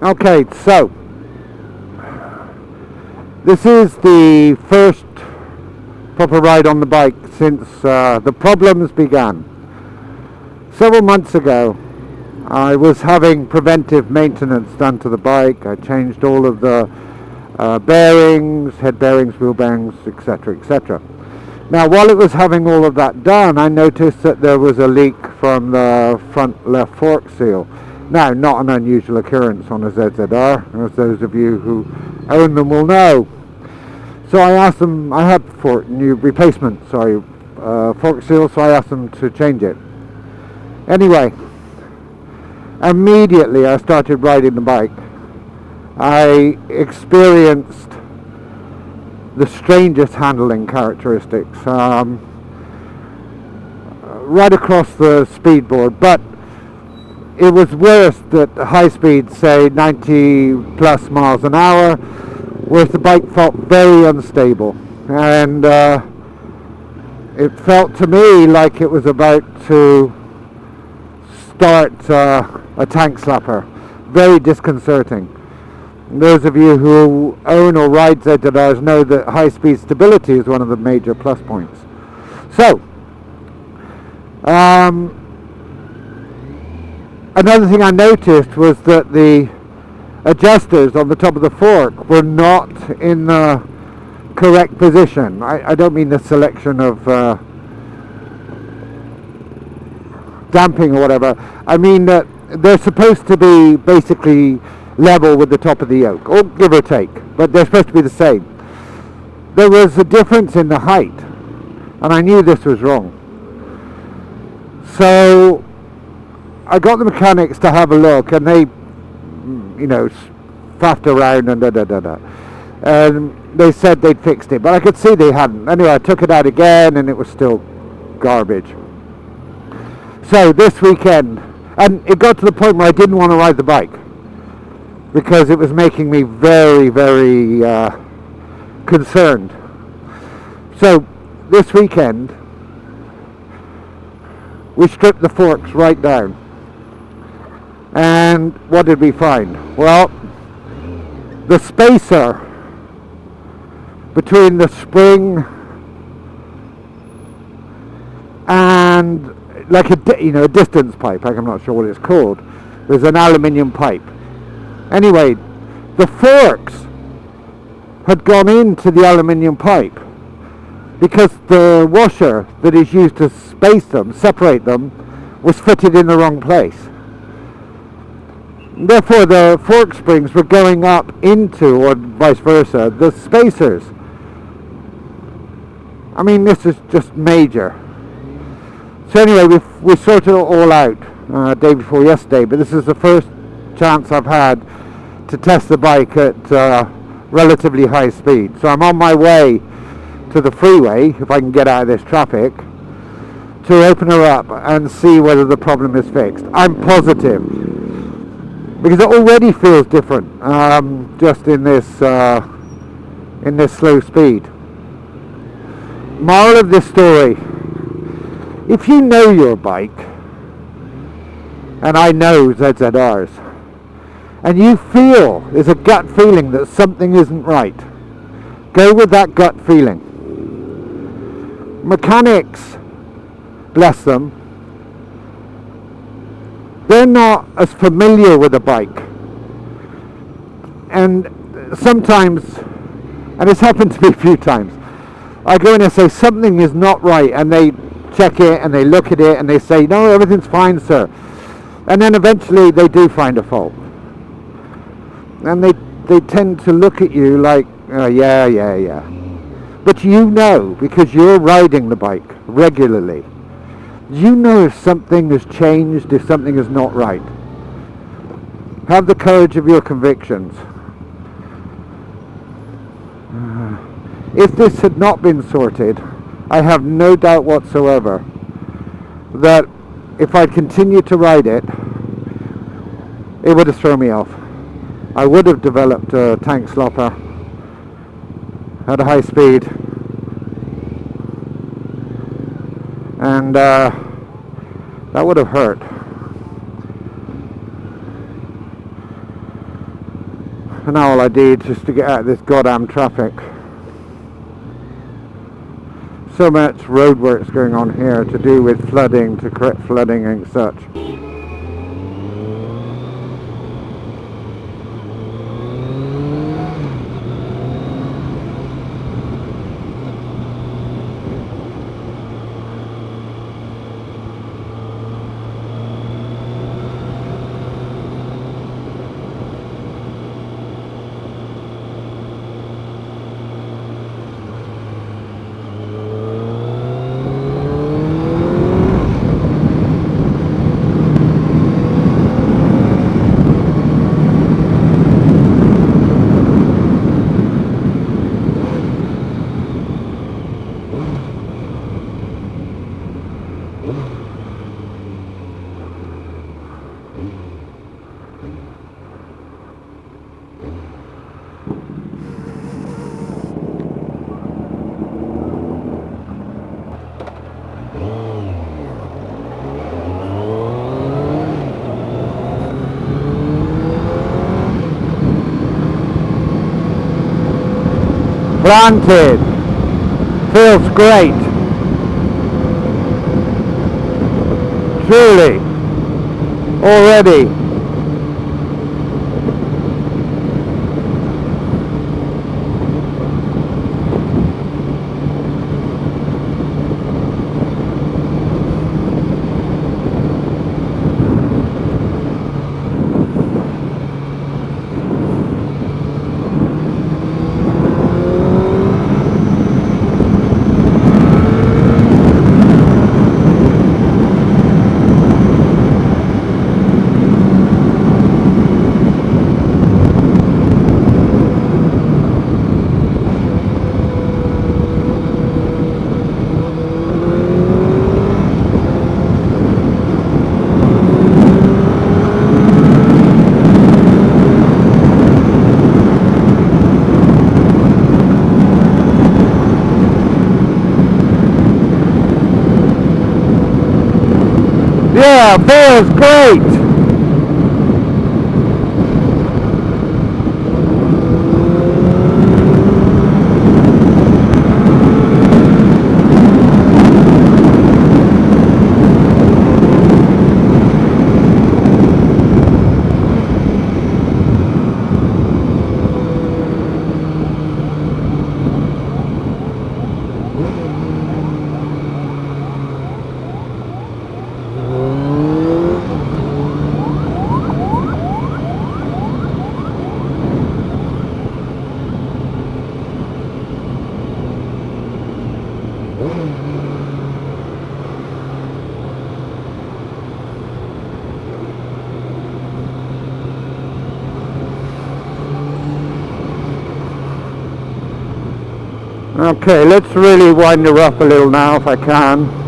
Okay, so this is the first proper ride on the bike since the problems began. Several months ago, I was having preventive maintenance done to the bike. I changed all of the bearings, head bearings, wheel bearings, etc., etc. Now, while it was having all of that done, I noticed that there was a leak from the front left fork seal. Now, not an unusual occurrence on a ZZR, as those of you who own them will know. So I asked them, I had fork seal, so I asked them to change it. Anyway, immediately I started riding the bike. I experienced the strangest handling characteristics right across the speed board, but it was worse at high speed, say 90 plus miles an hour, where the bike felt very unstable, and it felt to me like it was about to start a tank slapper. Very disconcerting. Those of you who own or ride ZZRs know that high speed stability is one of the major plus points. So, another thing I noticed was that the adjusters on the top of the fork were not in the correct position. I don't mean the selection of damping or whatever. I mean that they're supposed to be basically level with the top of the yoke, or give or take, but they're supposed to be the same. There was a difference in the height, and I knew this was wrong. So I got the mechanics to have a look, and they, faffed around and and they said they'd fixed it, but I could see they hadn't. Anyway, I took it out again, and it was still garbage. So this weekend, and it got to the point where I didn't want to ride the bike, because it was making me very, very concerned. So this weekend, we stripped the forks right down. And what did we find? Well, the spacer between the spring and like a distance pipe, I'm not sure what it's called. There's an aluminium pipe. Anyway, the forks had gone into the aluminium pipe because the washer that is used to separate them, was fitted in the wrong place. Therefore, the fork springs were going up into, or vice versa, the spacers. I mean, this is just major. So anyway, we sorted it all out day before yesterday, but this is the first chance I've had to test the bike at relatively high speed. So I'm on my way to the freeway, if I can get out of this traffic, to open her up and see whether the problem is fixed. I'm positive, because it already feels different just in this slow speed. Moral of this story: if you know your bike, and I know ZZRs, and you feel, there's a gut feeling that something isn't right, go with that gut feeling. Mechanics, bless them, they're not as familiar with a bike, and sometimes, and it's happened to me a few times, I go in and say something is not right, and they check it and they look at it and they say, no, everything's fine, sir, and then eventually they do find a fault, and they tend to look at you like, oh, yeah, but you know, because you're riding the bike regularly, you know if something has changed, if something is not right. Have the courage of your convictions. If this had not been sorted, I have no doubt whatsoever that if I'd continued to ride it, it would have thrown me off. I would have developed a tank slopper at a high speed, and that would have hurt. And now all I need is to get out of this goddamn traffic. So much roadworks going on here to do with flooding, to correct flooding and such. Planted. Feels great. Truly. Already. Yeah, feels great. Okay, let's really wind her up a little now if I can.